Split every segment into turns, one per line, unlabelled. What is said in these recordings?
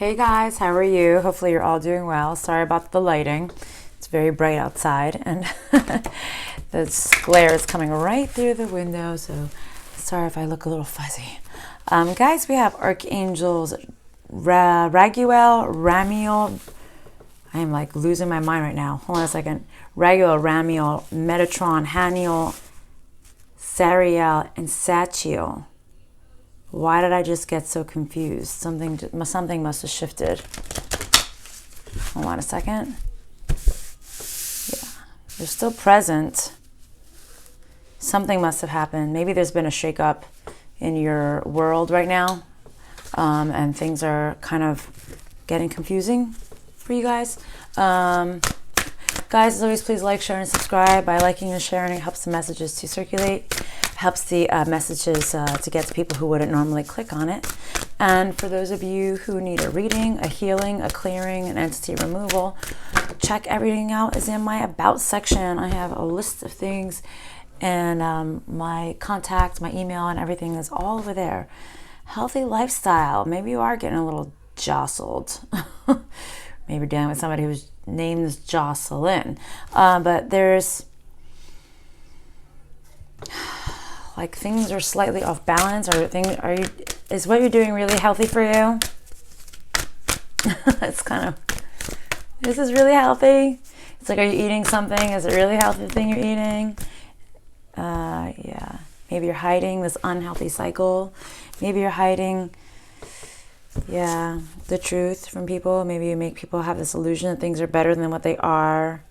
Hey guys, how are you? Hopefully you're all doing well. Sorry about the lighting. It's very bright outside and the glare is coming right through the window, so sorry if I look a little fuzzy. Guys, we have archangels Raguel, Ramiel. I am like losing my mind right now. Hold on a second. Raguel, Ramiel, Metatron, Haniel, Sariel, and Sachiel. Why did I just get so confused? Something must have shifted. Hold on a second. Yeah, they're still present. Something must have happened. Maybe there's been a shakeup in your world right now, and things are kind of getting confusing for you guys. Guys, as always, please like, share, and subscribe. By liking and sharing, it helps the messages to circulate. Helps the messages to get to people who wouldn't normally click on it. And for those of you who need a reading, a healing, a clearing, an entity removal, check everything out is in my about section. I have a list of things, and my contact, my email, and everything is all over there. Healthy lifestyle. Maybe you are getting a little jostled. Maybe you're dealing with somebody whose name is Jocelyn. But there's like things are slightly off balance, or is what you're doing really healthy for you? It's kind of, this is really healthy. It's like, are you eating something? Is it really healthy thing you're eating? Yeah. Maybe you're hiding this unhealthy cycle. Maybe you're hiding, the truth from people. Maybe you make people have this illusion that things are better than what they are.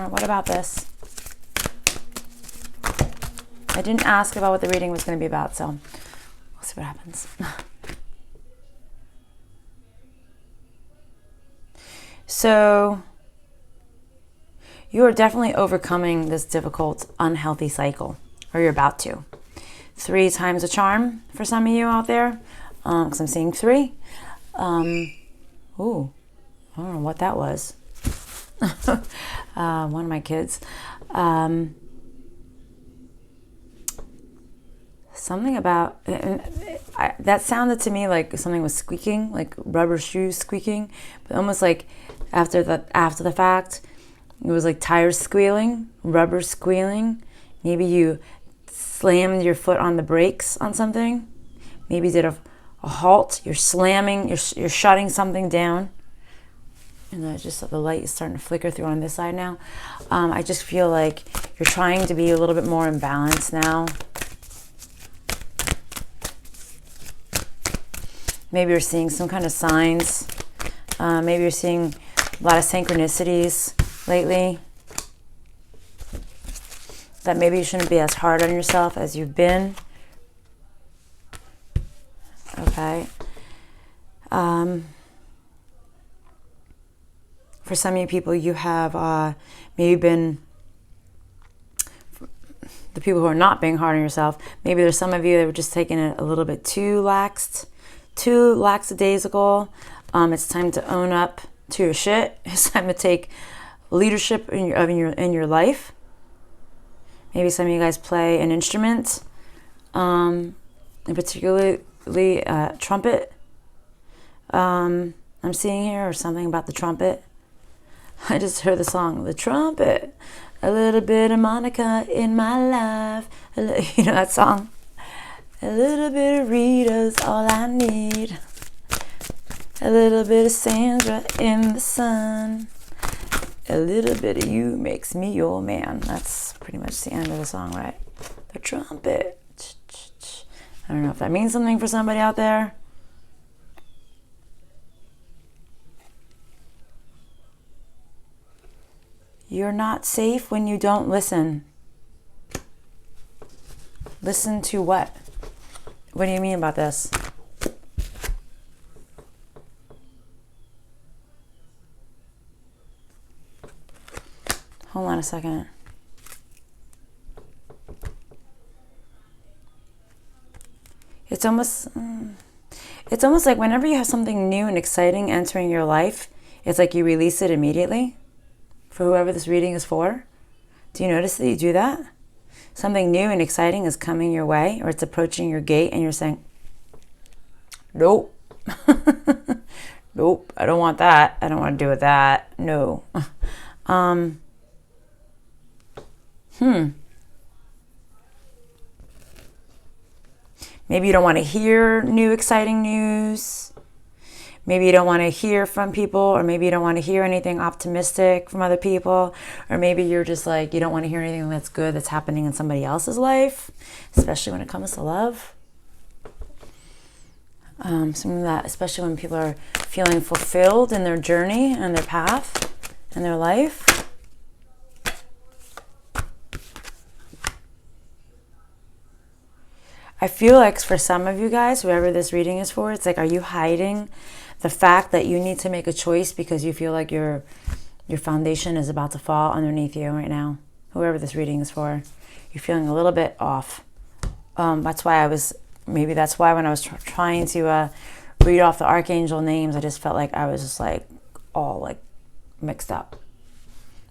What about this? I didn't ask about what the reading was going to be about, so we'll see what happens. So, you are definitely overcoming this difficult, unhealthy cycle, or you're about to. 3 times a charm for some of you out there, because I'm seeing 3. Ooh, I don't know what that was. One of my kids. Something about that sounded to me like something was squeaking, like rubber shoes squeaking, but almost like after the fact, it was like tires squealing, rubber squealing. Maybe you slammed your foot on the brakes on something. Maybe you did a halt. You're slamming. You're shutting something down. And the light is starting to flicker through on this side now. I just feel like you're trying to be a little bit more in balance now. Maybe you're seeing some kind of signs. Maybe you're seeing a lot of synchronicities lately. That maybe you shouldn't be as hard on yourself as you've been. Okay. For some of you people, you have maybe been, the people who are not being hard on yourself, maybe there's some of you that were just taking it a little bit too lackadaisical. It's time to own up to your shit. It's time to take leadership in your life. Maybe some of you guys play an instrument, and particularly trumpet. I'm seeing here, or something about the trumpet. I just heard the song, The Trumpet, a little bit of Monica in my life. You know that song? A little bit of Rita's all I need. A little bit of Sandra in the sun. A little bit of you makes me your man. That's pretty much the end of the song, right? The trumpet. I don't know if that means something for somebody out there. You're not safe when you don't listen. Listen to what? What do you mean about this? Hold on a second. It's almost like whenever you have something new and exciting entering your life, it's like you release it immediately for whoever this reading is for. Do you notice that you do that? something new and exciting is coming your way, or it's approaching your gate, and you're saying, nope. Nope, I don't want that. I don't want to deal with that. No. Maybe you don't want to hear new exciting news. Maybe you don't want to hear from people, or maybe you don't want to hear anything optimistic from other people, or maybe you're just like, you don't want to hear anything that's good that's happening in somebody else's life, especially when it comes to love. Some of that, especially when people are feeling fulfilled in their journey and their path and their life. I feel like for some of you guys, whoever this reading is for, it's like, are you hiding the fact that you need to make a choice because you feel like your foundation is about to fall underneath you right now? Whoever this reading is for, you're feeling a little bit off. That's why when I was trying to read off the archangel names, I just felt like I was just like all like mixed up.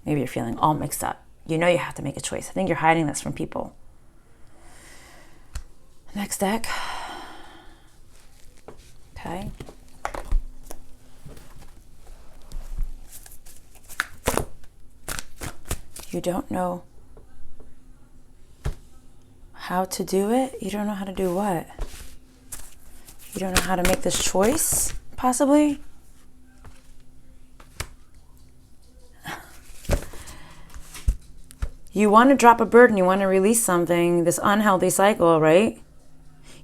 Maybe you're feeling all mixed up. You know you have to make a choice. I think you're hiding this from people. Next deck. Okay. You don't know how to do it? You don't know how to do what? You don't know how to make this choice, possibly? You want to drop a burden, you want to release something, this unhealthy cycle, right?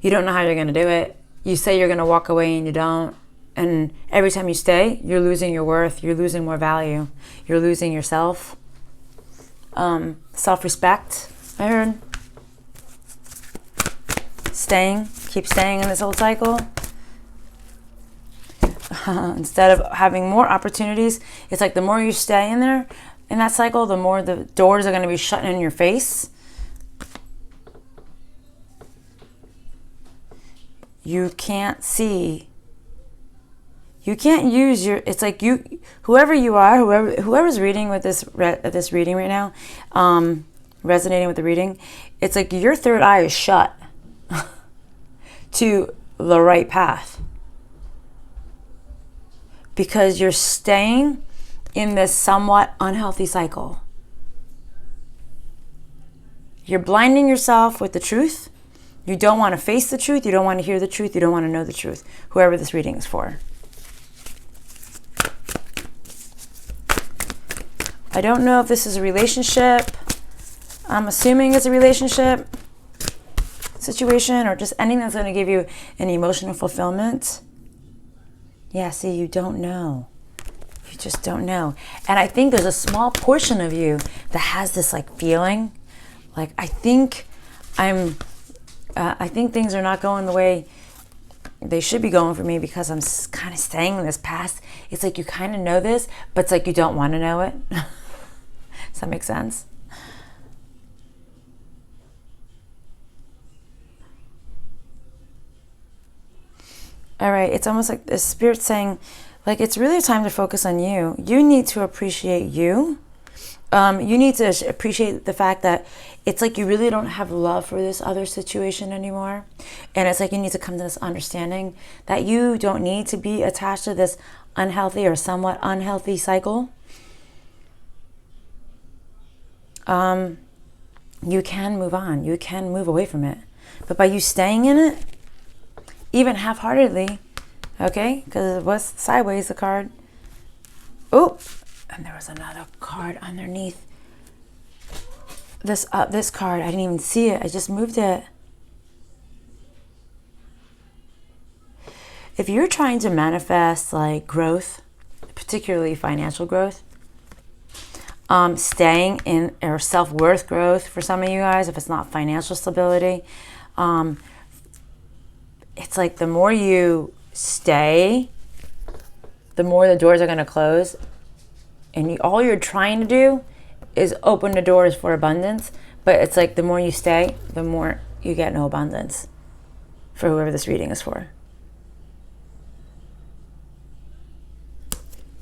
You don't know how you're going to do it. You say you're going to walk away and you don't. And every time you stay, you're losing your worth. You're losing more value. You're losing yourself. Self-respect, I heard. Keep staying in this old cycle. Instead of having more opportunities, it's like the more you stay in there, in that cycle, the more the doors are going to be shut in your face. You can't see. You can't use your. It's like whoever you are, whoever's reading with this reading right now, resonating with the reading. It's like your third eye is shut to the right path because you're staying in this somewhat unhealthy cycle. You're blinding yourself with the truth. You don't want to face the truth. You don't want to hear the truth. You don't want to know the truth. Whoever this reading is for. I don't know if this is a relationship. I'm assuming it's a relationship situation or just anything that's going to give you an emotional fulfillment. Yeah, see, you don't know. You just don't know. And I think there's a small portion of you that has this like feeling. Like, I think things are not going the way they should be going for me because I'm kind of staying in this past. It's like you kind of know this, but it's like you don't want to know it. Does that make sense? All right, it's almost like the Spirit's saying, like, it's really time to focus on you. You need to appreciate you. You need to appreciate the fact that it's like you really don't have love for this other situation anymore. And it's like you need to come to this understanding that you don't need to be attached to this unhealthy or somewhat unhealthy cycle. You can move on. You can move away from it. But by you staying in it, even half-heartedly, okay, because it was sideways, the card. Oh, and there was another card underneath this card. I didn't even see it. I just moved it. If you're trying to manifest like growth, particularly financial growth, staying in, or self-worth growth for some of you guys, if it's not financial stability, it's like the more you stay, the more the doors are going to close. And all you're trying to do is open the doors for abundance. But it's like the more you stay, the more you get no abundance for whoever this reading is for.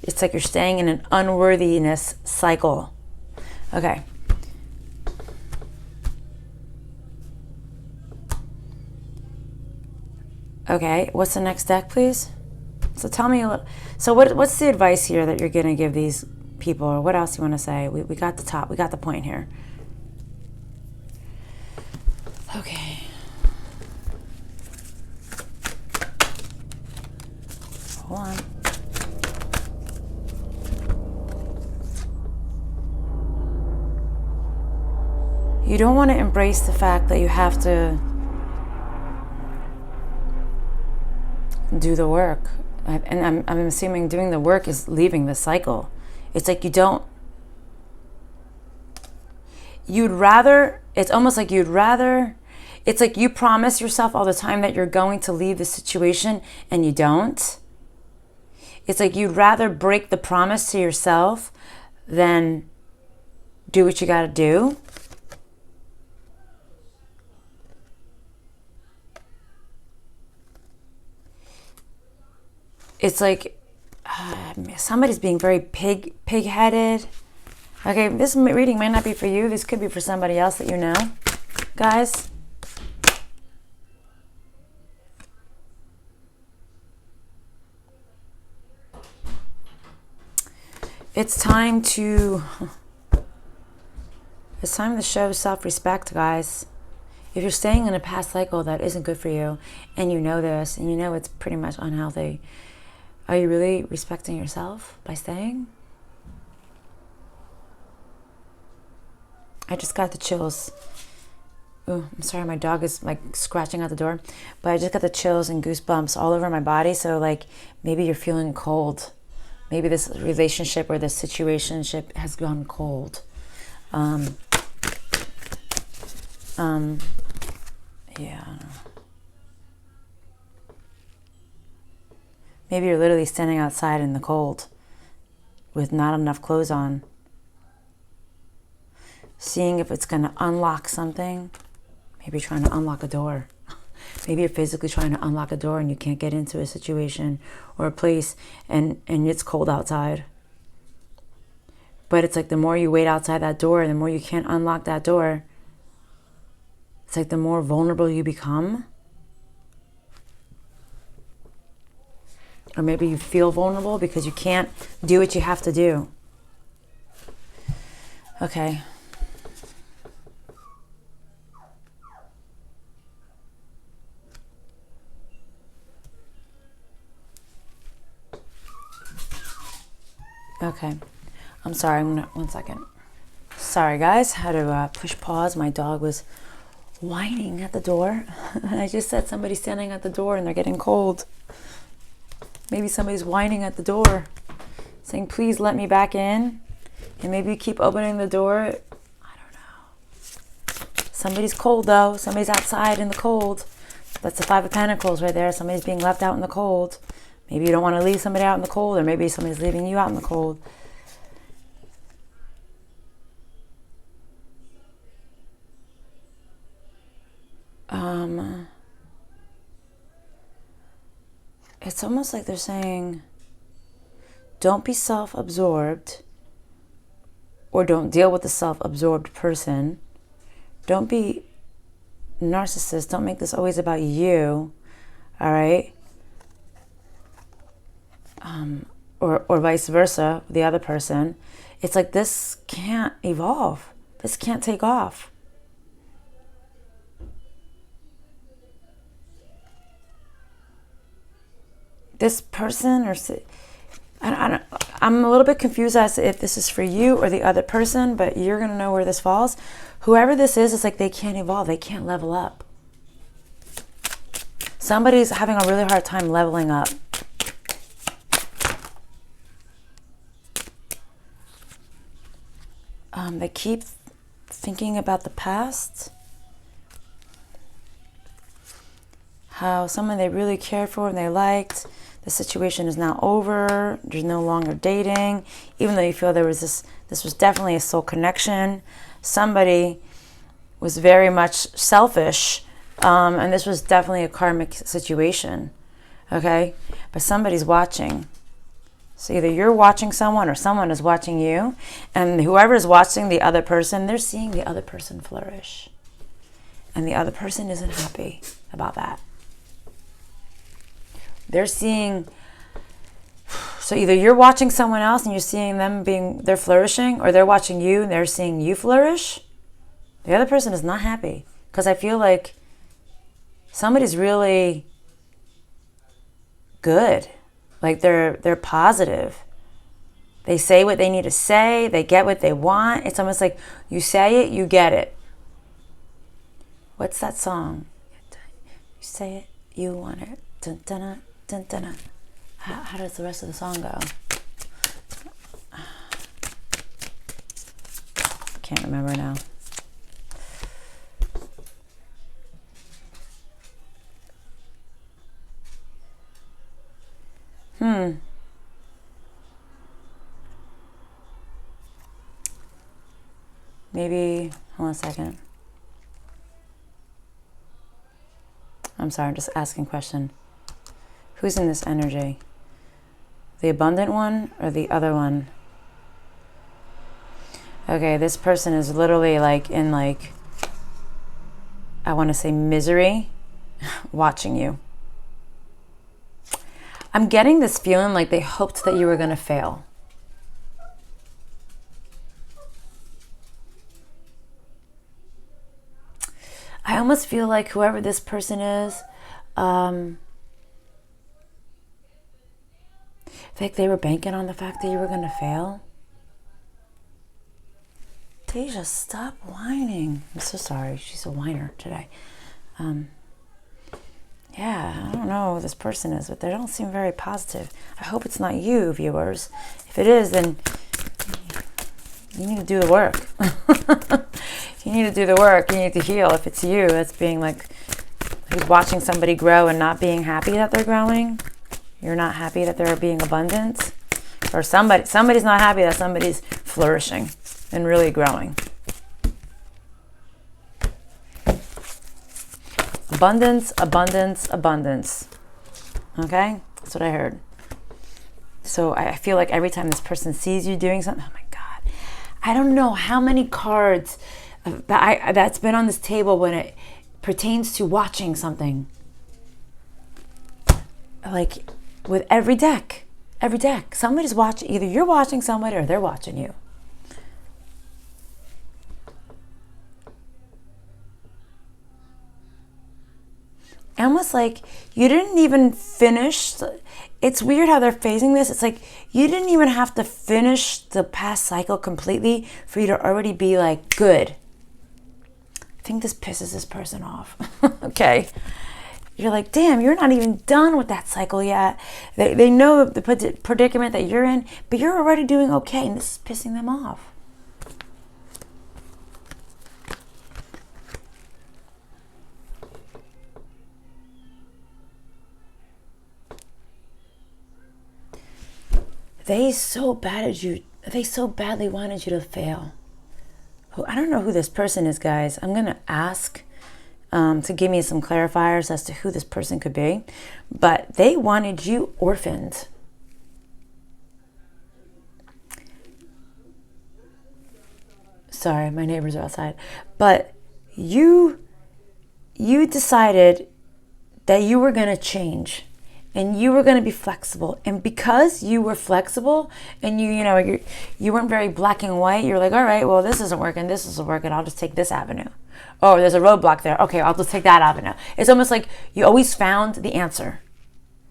It's like you're staying in an unworthiness cycle. Okay. Okay, what's the next deck, please? So tell me a little. So what's the advice here that you're going to give these people, or what else you want to say? We got the top. We got the point here. Okay. Hold on. You don't want to embrace the fact that you have to do the work. And I'm assuming doing the work is leaving the cycle. It's like it's like you promise yourself all the time that you're going to leave the situation and you don't. It's like you'd rather break the promise to yourself than do what you got to do. It's like somebody's being very pig-headed. Okay, this reading might not be for you. This could be for somebody else that you know, guys. It's time to show self-respect, guys. If you're staying in a past cycle that isn't good for you, and you know this, and you know it's pretty much unhealthy, are you really respecting yourself by staying? I just got the chills. Oh, I'm sorry, my dog is like scratching at the door. But I just got the chills and goosebumps all over my body. So like maybe you're feeling cold. Maybe this relationship or this situationship has gone cold. Yeah. Maybe you're literally standing outside in the cold with not enough clothes on, seeing if it's going to unlock something. Maybe trying to unlock a door. Maybe you're physically trying to unlock a door and you can't get into a situation or a place and it's cold outside. But it's like the more you wait outside that door, the more you can't unlock that door. It's like the more vulnerable you become. Or maybe you feel vulnerable because you can't do what you have to do. Okay. Okay. I'm sorry. One second. Sorry, guys. Had to push pause. My dog was whining at the door. I just said somebody's standing at the door and they're getting cold. Maybe somebody's whining at the door, saying, please let me back in. And maybe you keep opening the door. I don't know. Somebody's cold, though. Somebody's outside in the cold. That's the Five of Pentacles right there. Somebody's being left out in the cold. Maybe you don't want to leave somebody out in the cold, or maybe somebody's leaving you out in the cold. It's almost like they're saying, don't be self-absorbed, or don't deal with the self-absorbed person. Don't be narcissist. Don't make this always about you. All right? Or vice versa, the other person. It's like this can't evolve. This can't take off. This person, or I'm a little bit confused as to if this is for you or the other person, but you're going to know where this falls. Whoever this is, it's like they can't evolve. They can't level up. Somebody's having a really hard time leveling up. They keep thinking about the past. How someone they really cared for and they liked, the situation is now over. There's no longer dating. Even though you feel there was this was definitely a soul connection. Somebody was very much selfish, and this was definitely a karmic situation. Okay? But somebody's watching. So either you're watching someone or someone is watching you. And whoever is watching the other person, they're seeing the other person flourish. And the other person isn't happy about that. They're seeing, so either you're watching someone else and you're seeing them they're flourishing, or they're watching you and they're seeing you flourish. The other person is not happy, because I feel like somebody's really good. Like they're positive. They say what they need to say. They get what they want. It's almost like you say it, you get it. What's that song? You say it, you want it. Dun, dun, dun, dun, dun, dun. How does the rest of the song go? Can't remember now. Maybe, hold on a second. I'm sorry, I'm just asking a question. Who's in this energy? The abundant one or the other one? Okay, this person is literally like in like, I want to say misery, watching you. I'm getting this feeling like they hoped that you were going to fail. I almost feel like whoever this person is, I think they were banking on the fact that you were going to fail. Deja, stop whining. I'm so sorry. She's a whiner today. Yeah, I don't know who this person is, but they don't seem very positive. I hope it's not you, viewers. If it is, then you need to do the work. You need to do the work. You need to heal. If it's you that's being like, who's watching somebody grow and not being happy that they're growing, you're not happy that they're being abundant, or somebody's not happy that somebody's flourishing and really growing. Abundance, abundance, abundance. Okay? That's what I heard. So I feel like every time this person sees you doing something, oh my God, I don't know how many cards that's been on this table when it pertains to watching something. Like with every deck, somebody's watching, either you're watching somebody or they're watching you. Almost like you didn't even finish. It's weird how they're phasing this. It's like you didn't even have to finish the past cycle completely for you to already be like, good. I think this pisses this person off. Okay. You're like, damn, you're not even done with that cycle yet. They know the predicament that you're in, but you're already doing okay, and this is pissing them off. They so badly wanted you to fail. I don't know who this person is, guys. I'm going to ask to give me some clarifiers as to who this person could be. But they wanted you orphaned. Sorry, my neighbors are outside. But you decided that you were going to change. And you were going to be flexible. And because you were flexible and you weren't very black and white, you're like, all right, well, this isn't working. I'll just take this avenue. Oh, there's a roadblock there. Okay, I'll just take that avenue. It's almost like you always found the answer.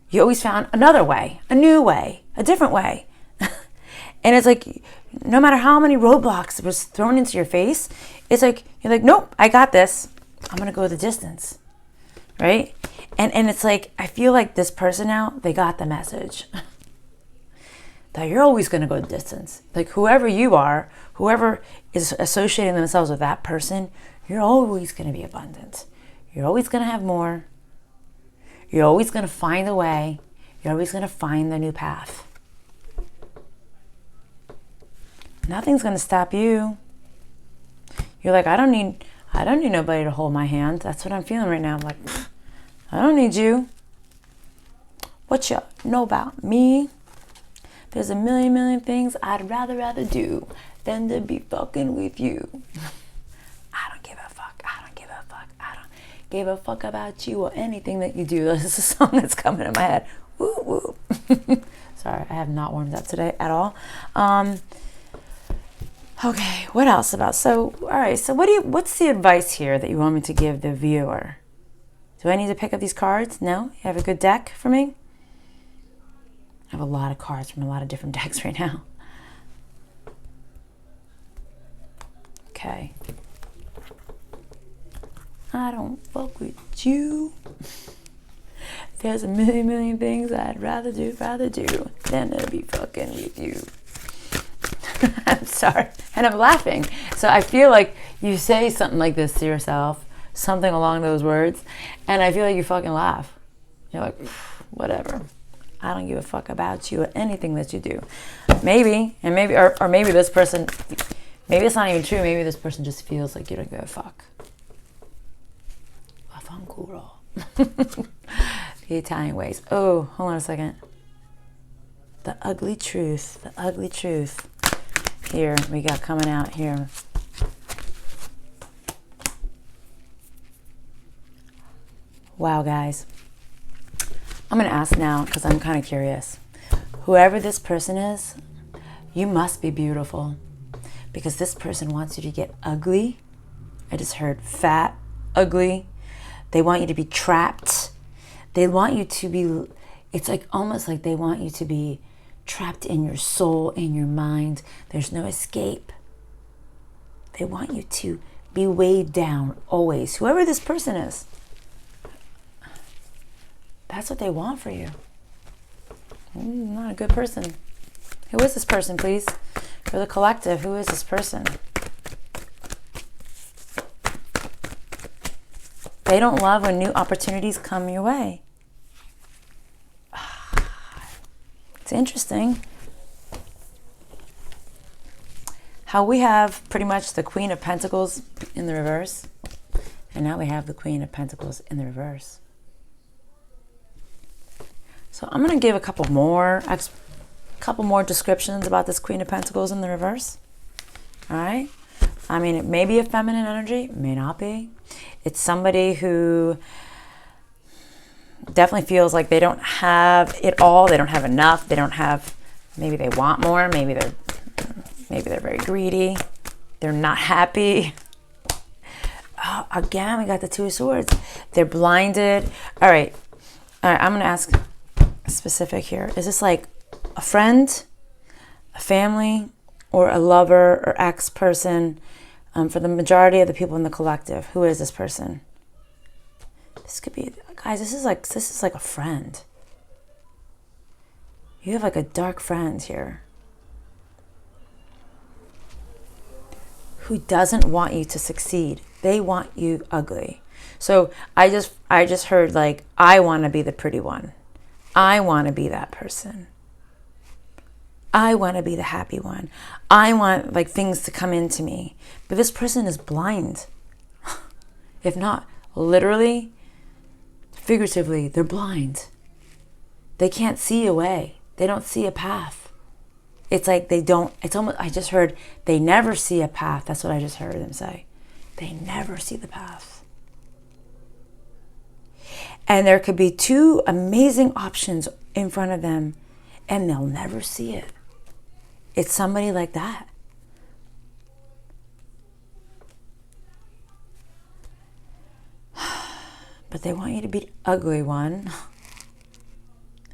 You always found another way, a new way, a different way. And it's like, no matter how many roadblocks was thrown into your face, it's like, you're like, nope, I got this. I'm going to go the distance. Right? And it's like, I feel like this person now, they got the message that you're always going to go the distance. Like whoever you are, whoever is associating themselves with that person, you're always going to be abundant. You're always going to have more. You're always going to find a way. You're always going to find the new path. Nothing's going to stop you. You're like, I don't need nobody to hold my hand. That's what I'm feeling right now. I'm like, I don't need you. What you know about me? There's a million things I'd rather do than to be fucking with you. I don't give a fuck. gave a fuck about you or anything that you do. This is a song that's coming in my head. Woo woo. Sorry, I have not warmed up today at all. Okay, what else about, so, all right, so what's the advice here that you want me to give the viewer? Do I need to pick up these cards? No? You have a good deck for me? I have a lot of cards from a lot of different decks right now. Okay. I don't fuck with you. There's a million things I'd rather do than to be fucking with you. I'm sorry. And I'm laughing. So I feel like you say something like this to yourself, something along those words, and I feel like you fucking laugh. You're like, whatever. I don't give a fuck about you or anything that you do. Maybe, and maybe, or maybe this person, maybe it's not even true. Maybe this person just feels like you don't give a fuck. Vaffanculo. The Italian ways. Oh, hold on a second. The ugly truth. The ugly truth. Here, we got coming out here. Wow, guys. I'm going to ask now because I'm kind of curious. Whoever this person is, you must be beautiful because this person wants you to get ugly. I just heard fat, ugly. They want you to be trapped. They want you to be, it's like almost like they want you to be trapped in your soul, in your mind. There's no escape. They want you to be weighed down always. Whoever this person is, that's what they want for you. Not a good person. Who is this person, please? For the collective, who is this person? They don't love when new opportunities come your way. It's interesting how we have pretty much the Queen of Pentacles in the reverse, and now we have the Queen of Pentacles in the reverse. So I'm going to give a couple more descriptions about this Queen of Pentacles in the reverse. All right. I mean, it may be a feminine energy, it may not be. It's somebody who definitely feels like they don't have it all. They don't have enough. They don't have, maybe they want more. Maybe they're very greedy. They're not happy. Oh, again, we got the Two of Swords. They're blinded. All right, I'm going to ask specific here. Is this like a friend, a family, or a lover or ex-person? For the majority of the people in the collective, who is this person? This could be, guys, this is like a friend. You have like a dark friend here who doesn't want you to succeed. They want you ugly. So I just heard like, I want to be the pretty one. I want to be that person. I want to be the happy one. I want like things to come into me. But this person is blind. If not literally, figuratively, they're blind. They can't see a way. They don't see a path. It's like they don't, it's almost, I just heard they never see a path. That's what I just heard them say. They never see the path. And there could be two amazing options in front of them and they'll never see it. It's somebody like that. But they want you to be the ugly one.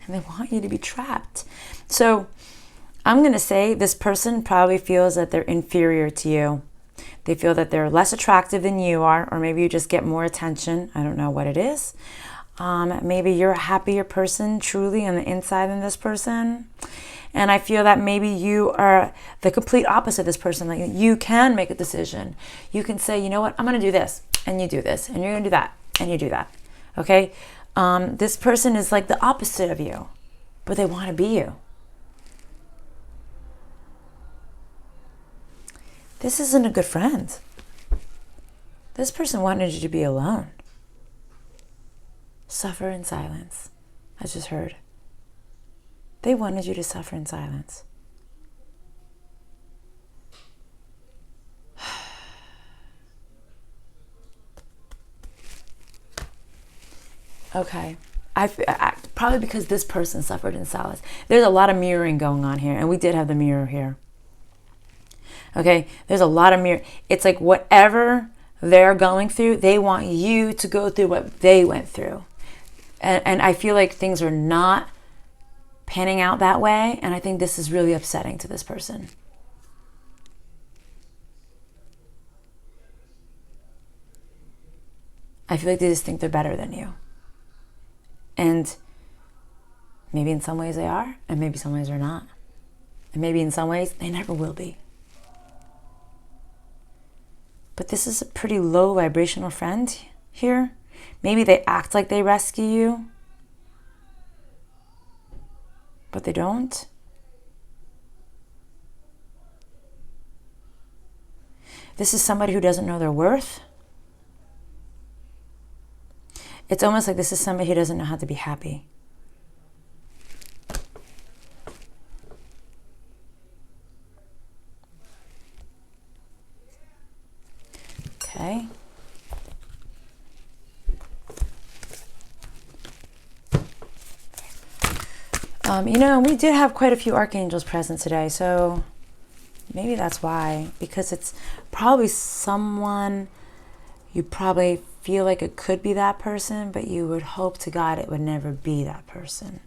And they want you to be trapped. So I'm going to say this person probably feels that they're inferior to you. They feel that they're less attractive than you are, or maybe you just get more attention. I don't know what it is. Maybe you're a happier person truly on the inside than this person. And I feel that maybe you are the complete opposite of this person. Like you can make a decision. You can say, you know what, I'm going to do this, and you do this, and you're going to do that, and you do that. Okay? This person is like the opposite of you, but they want to be you. This isn't a good friend. This person wanted you to be alone. Suffer in silence. I just heard. They wanted you to suffer in silence. Okay. Probably because this person suffered in silence. There's a lot of mirroring going on here, and we did have the mirror here. Okay, there's a lot of mirror. It's like whatever they're going through, they want you to go through what they went through. And I feel like things are not panning out that way, and I think this is really upsetting to this person. I feel like they just think they're better than you. And maybe in some ways they are, and maybe some ways they're not. And maybe in some ways they never will be. But this is a pretty low vibrational friend here. Maybe they act like they rescue you, but they don't. This is somebody who doesn't know their worth. It's almost like this is somebody who doesn't know how to be happy. Okay. We did have quite a few archangels present today, so maybe that's why. Because it's probably someone you probably feel like it could be that person, but you would hope to God it would never be that person.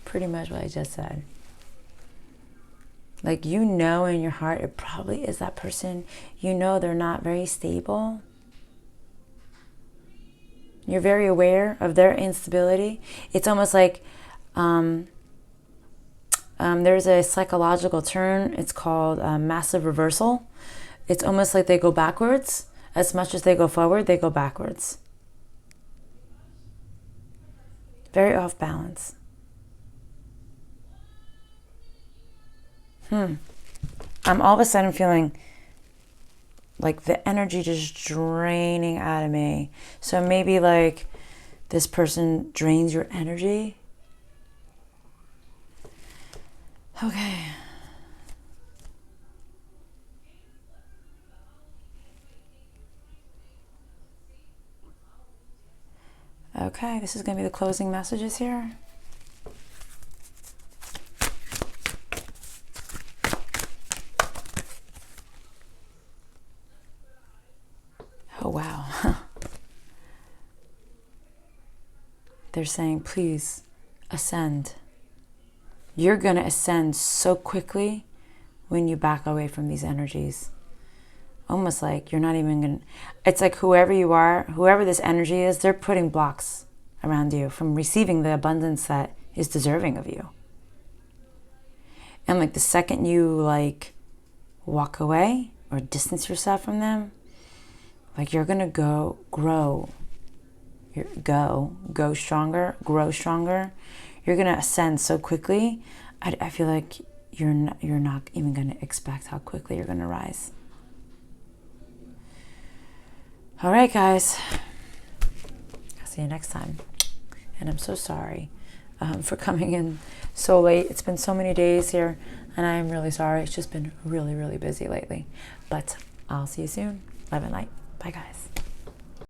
Pretty much what I just said. Like, you know in your heart it probably is that person. You know they're not very stable. You're very aware of their instability. It's almost like there's a psychological term. It's called massive reversal. It's almost like they go backwards. As much as they go forward, they go backwards. Very off balance. I'm all of a sudden feeling like the energy just draining out of me. So maybe like this person drains your energy. Okay. Okay, this is going to be the closing messages here. Oh, wow. They're saying, please ascend. You're going to ascend so quickly when you back away from these energies. Almost like you're not even going to... It's like whoever you are, whoever this energy is, they're putting blocks around you from receiving the abundance that is deserving of you. And like the second you like walk away or distance yourself from them, like you're going to grow stronger, grow stronger. You're going to ascend so quickly. I feel like you're not even going to expect how quickly you're going to rise. All right, guys. I'll see you next time. And I'm so sorry for coming in so late. It's been so many days here, and I'm really sorry. It's just been really, really busy lately. But I'll see you soon. Love and light. Bye, guys.